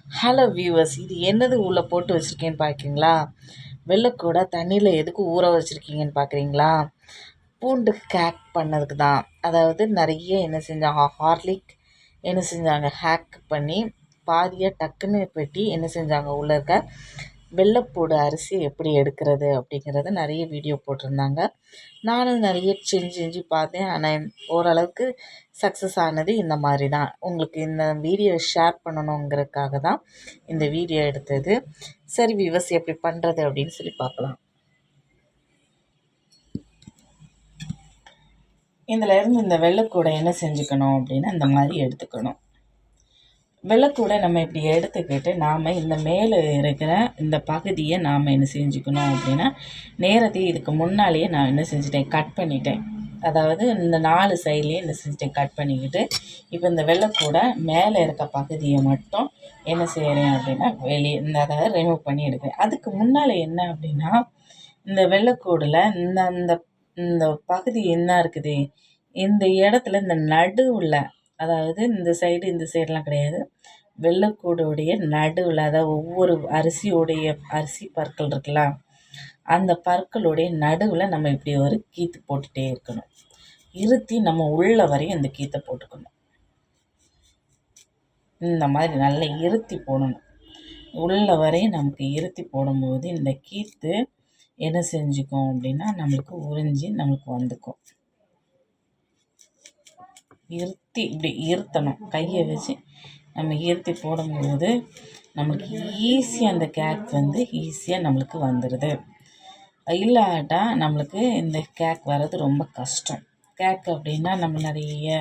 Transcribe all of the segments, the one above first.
Hello viewers, இது என்னது உள்ளே போட்டு வச்சுருக்கேன்னு பார்க்குறீங்களா? வெள்ளைக்கூட தண்ணியில் எதுக்கு ஊற வச்சுருக்கீங்கன்னு பார்க்குறீங்களா? பூண்டு கேக் பண்ணதுக்கு தான். அதாவது நிறைய என்ன செஞ்சாங்க, ஹார்லிக் என்ன செஞ்சாங்க, ஹேக் பண்ணி பாதியாக டக்குன்னு வெட்டி என்ன செஞ்சாங்க, உள்ளே இருக்க வெள்ளைப்பூடு அரிசி எப்படி எடுக்கிறது அப்படிங்கிறத நிறைய வீடியோ போட்டிருந்தாங்க. நானும் நிறைய செஞ்சு பார்த்தேன். ஆனால் ஓரளவுக்கு சக்ஸஸ் ஆனது இந்த மாதிரி தான். உங்களுக்கு இந்த வீடியோ ஷேர் பண்ணணுங்கிறதுக்காக தான் இந்த வீடியோ எடுத்தது. சரி வியூவர்ஸ், எப்படி பண்ணுறது அப்படின்னு சொல்லி பார்க்கலாம். இதிலேருந்து இந்த வெள்ளைக்கூடை என்ன செஞ்சுக்கணும் அப்படின்னா, இந்த மாதிரி எடுத்துக்கணும். வெள்ளைக்கூடை நம்ம இப்படி எடுத்துக்கிட்டு நாம் இந்த மேலே இருக்கிற இந்த பகுதியை நாம் என்ன செஞ்சுக்கணும் அப்படின்னா, நேரத்தையும் இதுக்கு முன்னாலேயே நான் என்ன செஞ்சுட்டேன், கட் பண்ணிட்டேன். அதாவது இந்த 4 சைட்லேயும் என்ன செஞ்சுட்டேன், கட் பண்ணிக்கிட்டு இப்போ இந்த வெள்ளைக்கூடை மேலே இருக்க பகுதியை மட்டும் என்ன செய்கிறேன் அப்படின்னா வெளியே அதாவது ரிமூவ் பண்ணி எடுக்கிறேன். அதுக்கு முன்னால் என்ன அப்படின்னா, இந்த வெள்ளைக்கூடில் இந்த இந்த இந்த பகுதி என்ன இருக்குது, இந்த இடத்துல இந்த நடுவில், அதாவது இந்த சைடெலாம் கிடையாது, வெள்ளைக்கூடுடைய நடுவில், அதாவது ஒவ்வொரு அரிசி பற்கள் இருக்குல்ல, அந்த பற்களுடைய நடுவில் நம்ம இப்படி ஒரு கீத்து போட்டுகிட்டே இருக்கணும். இருத்தி நம்ம உள்ள வரையும் இந்த கீத்தை போட்டுக்கணும். இந்த மாதிரி நல்லா இருத்தி போடணும். உள்ள வரையும் நமக்கு இருத்தி போடும்போது இந்த கீத்து என்ன செஞ்சுக்கும் அப்படின்னா, நம்மளுக்கு உறிஞ்சி நம்மளுக்கு வந்துக்கும். இருத்தி இப்படி இருத்தணும், கையை வச்சு நம்ம இருத்தி போடும்போது நம்மளுக்கு ஈஸியாக அந்த கேக் ஈஸியாக நம்மளுக்கு வந்துடுது. இல்லாட்டா நம்மளுக்கு இந்த கேக் வர்றது ரொம்ப கஷ்டம். கேக் அப்படின்னா நம்ம நிறைய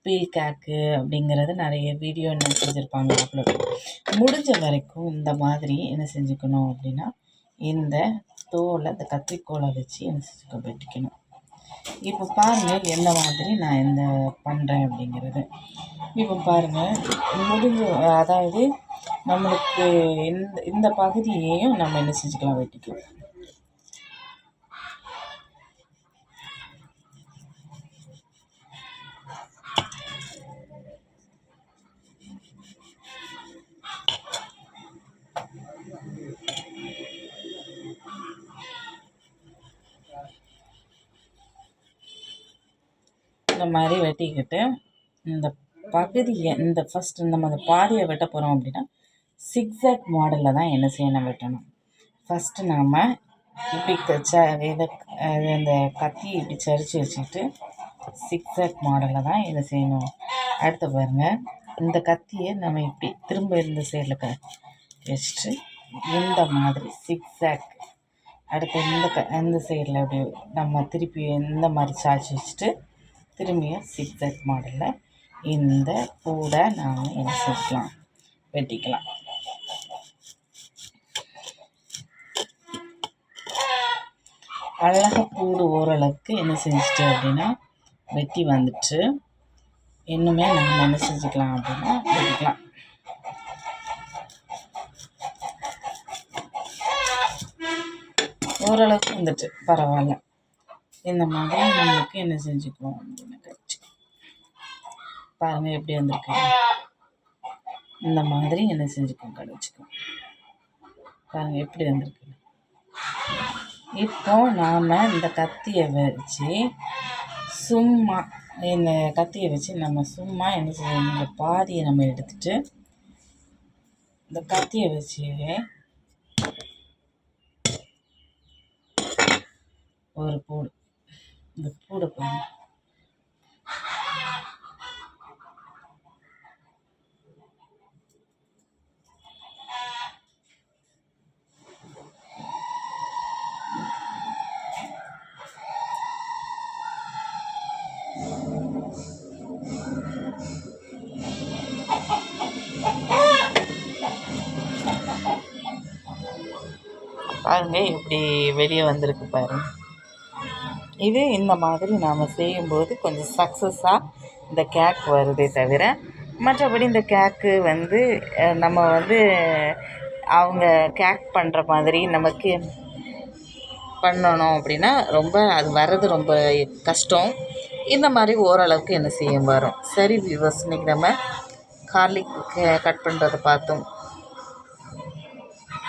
பீல் கேக்கு அப்படிங்கிறது நிறைய வீடியோ என்ன செஞ்சுருப்பாங்க அப்லோட். முடிஞ்ச வரைக்கும் இந்த மாதிரி என்ன செஞ்சுக்கணும் அப்படின்னா, இந்த தோலை, இந்த கத்திரிக்கோலை வச்சு என்ன செஞ்சுக்க வெட்டிக்கணும். இப்போ பாருங்கள் என்ன மாதிரி நான் இந்த பண்ணுறேன் அப்படிங்கிறது. இப்போ பாருங்கள் அதாவது நம்மளுக்கு இந்த பகுதியையும் நம்ம என்ன செஞ்சுக்கலாம், வெட்டிக்கலாம். இந்த மாதிரி வெட்டிக்கிட்டு இந்த பகுதியை இந்த ஃபஸ்ட்டு நம்ம அந்த பாதியை வெட்ட போகிறோம் அப்படின்னா சிக்ஸாக் மாடலில் தான் என்ன செய்யணும், வெட்டணும். ஃபஸ்ட்டு நாம் இப்படி இந்த கத்தியை இப்படி சரித்து வச்சுக்கிட்டு சிக்ஸாக் மாடலில் தான் என்ன செய்யணும். அடுத்து பாருங்கள், இந்த கத்தியை நம்ம இப்படி திரும்ப இந்த சைடில் வச்சுட்டு இந்த மாதிரி சிக்ஸாக், அடுத்து இந்த சைடில் அப்படி நம்ம திருப்பி இந்த மாதிரி சாய்ச்சி வச்சுட்டு திரும்பியும் சிக்ஸாக் மாடலில் இந்த பூடை நாம் என்ன செஞ்சுக்கலாம், வெட்டிக்கலாம். அழகாக பூடு ஓரளவுக்கு என்ன செஞ்சுட்டு அப்படின்னா வெட்டி வந்துட்டு இன்னுமே நம்ம என்ன செஞ்சுக்கலாம் அப்படின்னா வெட்டிக்கலாம். ஓரளவுக்கு வந்துட்டு பரவாயில்ல. இந்த மாதிரி நம்மளுக்கு என்ன செஞ்சுக்குவோம் அப்படின்னு கழிச்சுக்கோம். பாருங்கள் எப்படி வந்திருக்கு. இந்த மாதிரி என்ன செஞ்சுக்கோம், கழிச்சுக்கோம். பாருங்கள் எப்படி வந்திருக்கு. இப்போ நாம் இந்த கத்தியை வச்சு சும்மா என்ன செய்யணும், இந்த பாதியை நம்ம எடுத்துட்டு இந்த கத்தியை வச்சு ஒரு பூடு, இந்த பூடை பாருங்க, பாருங்கள் எப்படி வெளியே வந்திருக்கு பாருங்கள். இது இந்த மாதிரி நாம் செய்யும்போது கொஞ்சம் சக்ஸஸாக இந்த கேக் வருதே தவிர, மற்றபடி இந்த கேக்கு நம்ம அவங்க கேக் பண்ணுற மாதிரி நமக்கு பண்ணணும் அப்படின்னா அது வர்றது ரொம்ப கஷ்டம். இந்த மாதிரி ஓரளவுக்கு என்ன செய்யும் வரும். சரி வியூவர்ஸ், இன்றைக்கி நம்ம கார்லிக் கட் பண்ணுறதை பார்த்தோம்.